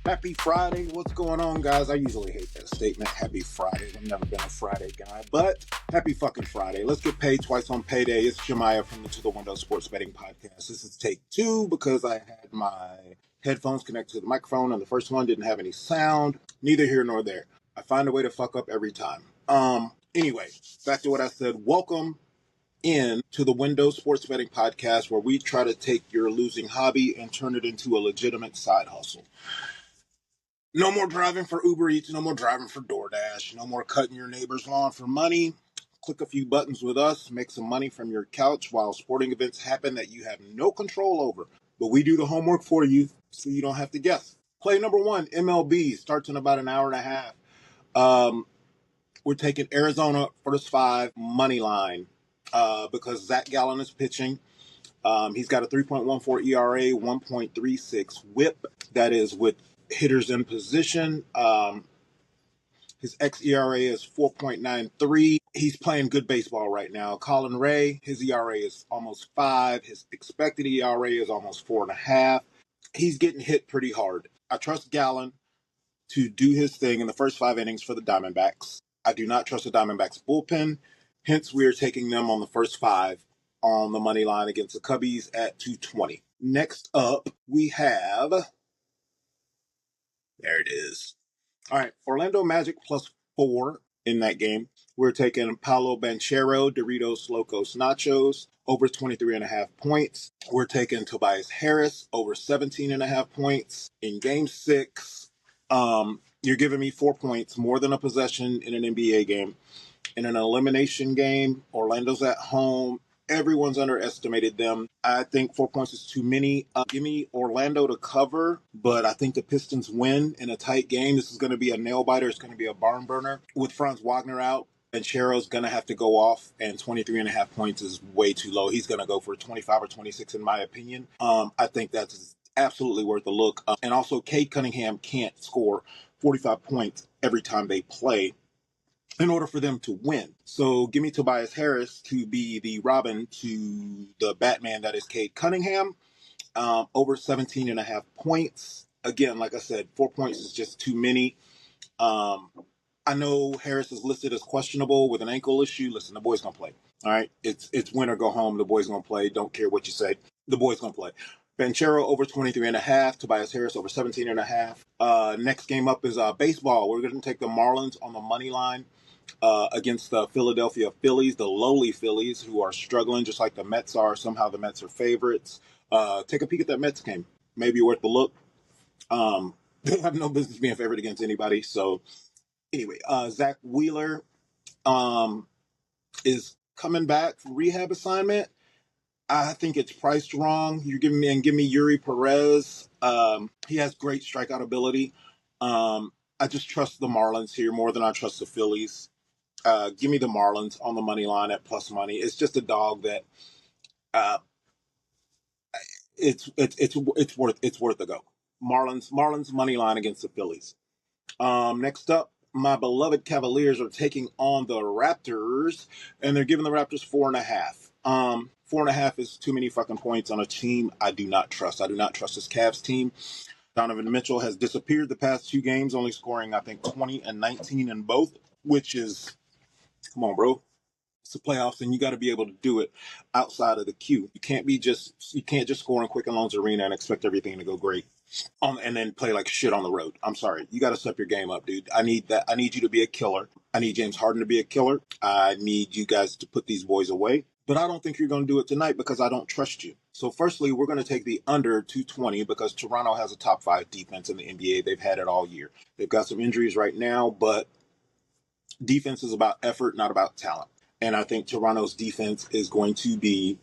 Happy Friday. What's going on, guys? I usually hate that statement, happy Friday. I've never been a Friday guy, but happy fucking Friday. Let's get paid twice on payday. It's Jemia from the To The Window Sports Betting Podcast. This is take two because I had my headphones connected to the microphone and the first one didn't have any sound. Neither here nor there. I find a way to fuck up every time. Anyway, back to what I said. Welcome in to the Windows Sports Betting Podcast, where we try to take your losing hobby and turn it into a legitimate side hustle. No more driving for Uber Eats, no more driving for DoorDash, no more cutting your neighbor's lawn for money. Click a few buttons with us, make some money from your couch while sporting events happen that you have no control over. But we do the homework for you so you don't have to guess. Play number one, MLB, starts in about an hour and a half. We're taking Arizona first five money line because Zach Gallen is pitching. He's got a 3.14 ERA, 1.36 WHIP. That is with hitters in position. His xERA is 4.93. He's playing good baseball right now. Colin Ray, his ERA is almost 5. His expected ERA is almost 4.5. He's getting hit pretty hard. I trust Gallen to do his thing in the first 5 innings for the Diamondbacks. I do not trust the Diamondbacks bullpen. Hence, we are taking them on the first 5 on the money line against the Cubbies at 220. Next up, we have... There it is. All right, Orlando Magic +4 in that game. We're taking Paolo Banchero, Doritos Locos Nachos, over 23.5 points. We're taking Tobias Harris, over 17.5 points. In Game 6, you're giving me 4 points, more than a possession in an NBA game. In an elimination game, Orlando's at home. Everyone's underestimated them. I think 4 points is too many. Give me Orlando to cover, but I think the Pistons win in a tight game. This is going to be a nail biter. It's going to be a barn burner. With Franz Wagner out, and Chero's going to have to go off, and 23.5 points is way too low. He's going to go for 25 or 26, in my opinion. I think that's absolutely worth a look. And also, Cade Cunningham can't score 45 points every time they play in order for them to win. So give me Tobias Harris to be the Robin to the Batman that is Cade Cunningham. Over 17.5 points. Again, like I said, 4 points is just too many. I know Harris is listed as questionable with an ankle issue. Listen, the boy's going to play. All right? It's win or go home. The boy's going to play. Don't care what you say. The boy's going to play. Banchero over 23.5. Tobias Harris over 17.5. Next game up is baseball. We're going to take the Marlins on the money line against the Philadelphia Phillies, the lowly Phillies, who are struggling just like the Mets are. Somehow the Mets are favorites. Take a peek at that Mets game. Maybe worth the look. They have no business being favored against anybody. So anyway, Zach Wheeler is coming back from rehab assignment. I think it's priced wrong. You're giving me Yuri Perez. He has great strikeout ability. I just trust the Marlins here more than I trust the Phillies. Give me the Marlins on the money line at plus money. It's just a dog that it's worth a go. Marlins money line against the Phillies. Next up, my beloved Cavaliers are taking on the Raptors, and they're giving the Raptors 4.5. 4.5 is too many fucking points on a team I do not trust. I do not trust this Cavs team. Donovan Mitchell has disappeared the past 2 games, only scoring, I think, 20 and 19 in both, which is, come on, bro. It's the playoffs, and you got to be able to do it outside of the queue. You can't just score in Quicken Loans Arena and expect everything to go great. And then play like shit on the road. I'm sorry. You got to step your game up, dude. I need that. I need you to be a killer. I need James Harden to be a killer. I need you guys to put these boys away. But I don't think you're going to do it tonight because I don't trust you. So firstly, we're going to take the under 220 because Toronto has a top 5 defense in the NBA. They've had it all year. They've got some injuries right now, but defense is about effort, not about talent. And I think Toronto's defense is going to be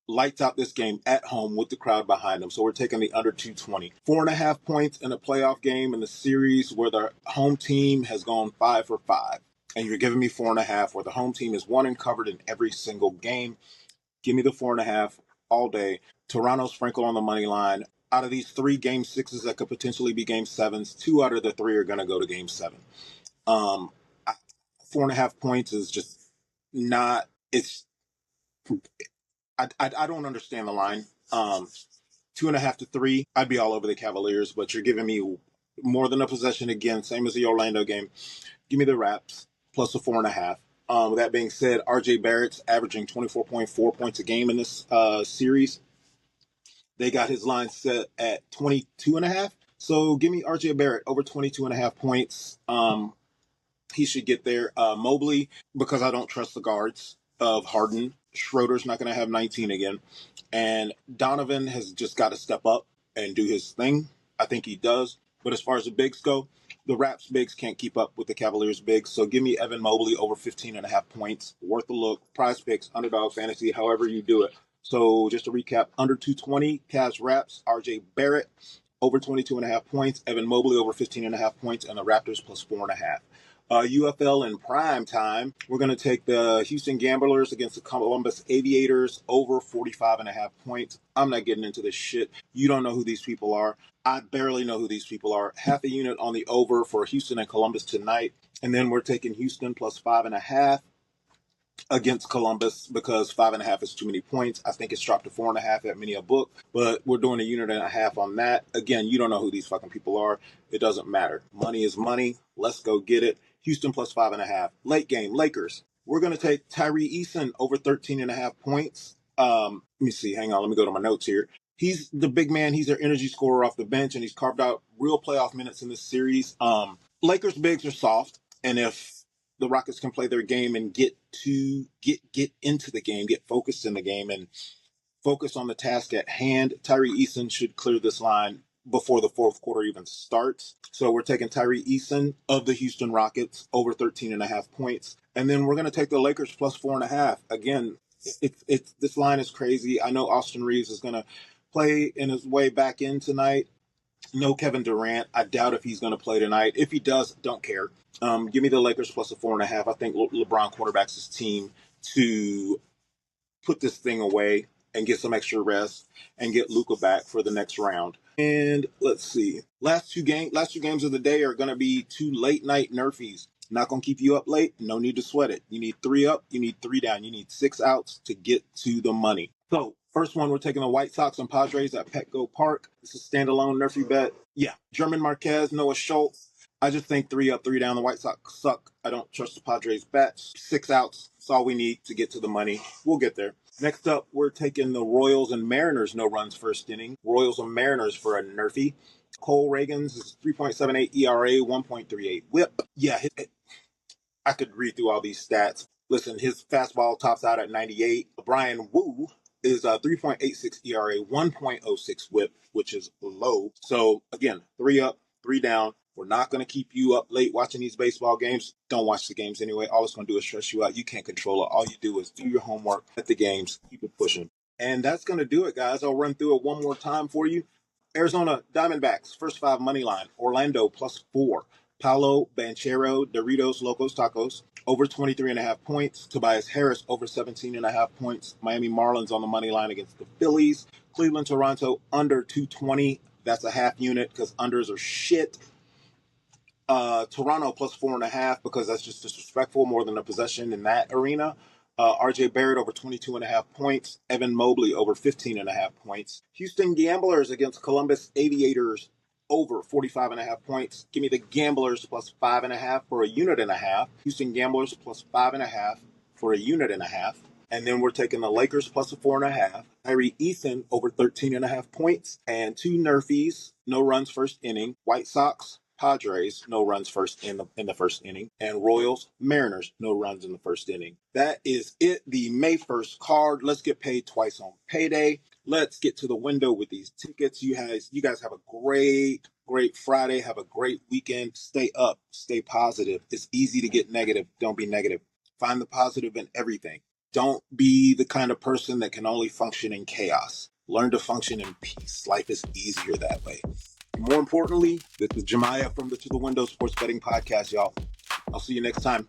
lights out this game at home with the crowd behind them. So we're taking the under 220. 4.5 points in a playoff game in the series where the home team has gone 5 for 5. And you're giving me 4.5 where the home team is won and covered in every single game. Give me the 4.5 all day. Toronto sprinkle on the money line. Out of these 3 game 6s that could potentially be game 7s, 2 out of the 3 are going to go to game 7. 4.5 points is just not, it's, I don't understand the line. 2.5 to 3, I'd be all over the Cavaliers, but you're giving me more than a possession again, same as the Orlando game. Give me the Raps plus a 4.5. With that being said, RJ Barrett's averaging 24.4 points a game in this series. They got his line set at 22.5. So give me RJ Barrett over 22.5 points. He should get there. Mobley, because I don't trust the guards of Harden. Schroeder's not going to have 19 again. And Donovan has just got to step up and do his thing. I think he does. But as far as the bigs go, the Raps bigs can't keep up with the Cavaliers bigs. So give me Evan Mobley over 15.5 points. Worth a look. Prize picks, underdog fantasy, however you do it. So just to recap, under 220, Cavs Raps, RJ Barrett over 22.5 points, Evan Mobley over 15.5 points, and the Raptors plus 4.5. UFL in prime time, we're going to take the Houston Gamblers against the Columbus Aviators over 45.5 points. I'm not getting into this shit. You don't know who these people are. I barely know who these people are. Half a unit on the over for Houston and Columbus tonight. And then we're taking Houston plus 5.5 against Columbus because 5.5 is too many points. I think it's dropped to 4.5 at many a book, but we're doing a unit and a half on that. Again, you don't know who these fucking people are. It doesn't matter. Money is money. Let's go get it. Houston plus 5.5. Late game, Lakers. We're going to take Tyree Eason over 13.5 points. Let me see. Hang on. Let me go to my notes here. He's the big man. He's their energy scorer off the bench, and he's carved out real playoff minutes in this series. Lakers bigs are soft, and if the Rockets can play their game and get into the game, get focused in the game, and focus on the task at hand, Tyree Eason should clear this line before the fourth quarter even starts. So we're taking Tyree Eason of the Houston Rockets over 13.5 points. And then we're going to take the Lakers plus 4.5. Again, it's this line is crazy. I know Austin Reeves is going to play in his way back in tonight. No Kevin Durant. I doubt if he's going to play tonight. If he does, don't care. Give me the Lakers plus a 4.5. I think LeBron quarterbacks his team to put this thing away and get some extra rest and get Luka back for the next round. And let's see. Last two games of the day are going to be two late night NRFIs. Not going to keep you up late. No need to sweat it. You need 3 up. You need 3 down. You need 6 outs to get to the money. So first one, we're taking the White Sox and Padres at Petco Park. This is a standalone NRFI bet. Yeah, German Marquez, Noah Schultz. I just think 3 up, 3 down. The White Sox suck. I don't trust the Padres bets. 6 outs. That's all we need to get to the money. We'll get there. Next up, we're taking the Royals and Mariners no runs first inning. Royals and Mariners for a NRFI. Cole Reagans is 3.78 ERA, 1.38 WHIP. Yeah, I could read through all these stats. Listen, his fastball tops out at 98. Brian Wu is 3.86 ERA, 1.06 WHIP, which is low. So again, 3 up, 3 down. We're not going to keep you up late watching these baseball games. Don't watch the games anyway. All it's going to do is stress you out. You can't control it. All you do is do your homework at the games, keep it pushing. And that's going to do it, guys. I'll run through it one more time for you. Arizona Diamondbacks, first 5 money line. Orlando plus 4. Paulo Banchero, Doritos, Locos, Tacos, over 23.5 points. Tobias Harris, over 17.5 points. Miami Marlins on the money line against the Phillies. Cleveland, Toronto, under 220. That's a half unit because unders are shit. Toronto plus 4.5 because that's just disrespectful, more than a possession in that arena. RJ Barrett over 22.5 points. Evan Mobley over 15.5 points. Houston Gamblers against Columbus Aviators over 45.5 points. Give me the Gamblers plus 5.5 for a unit and a half. Houston Gamblers plus 5.5 for a unit and a half. And then we're taking the Lakers plus a 4.5. Tyree Eason over 13.5 points. And 2 NRFIs, no runs first inning. White Sox, Padres, no runs first in the first inning. And Royals, Mariners, no runs in the first inning. That is it. The May 1st card. Let's get paid twice on payday. Let's get to the window with these tickets. You guys have a great Friday. Have a great weekend. Stay up. Stay positive. It's easy to get negative. Don't be negative. Find the positive in everything. Don't be the kind of person that can only function in chaos. Learn to function in peace. Life is easier that way. More importantly, this is Jemia from the To The Window Sports Betting Podcast, y'all. I'll see you next time.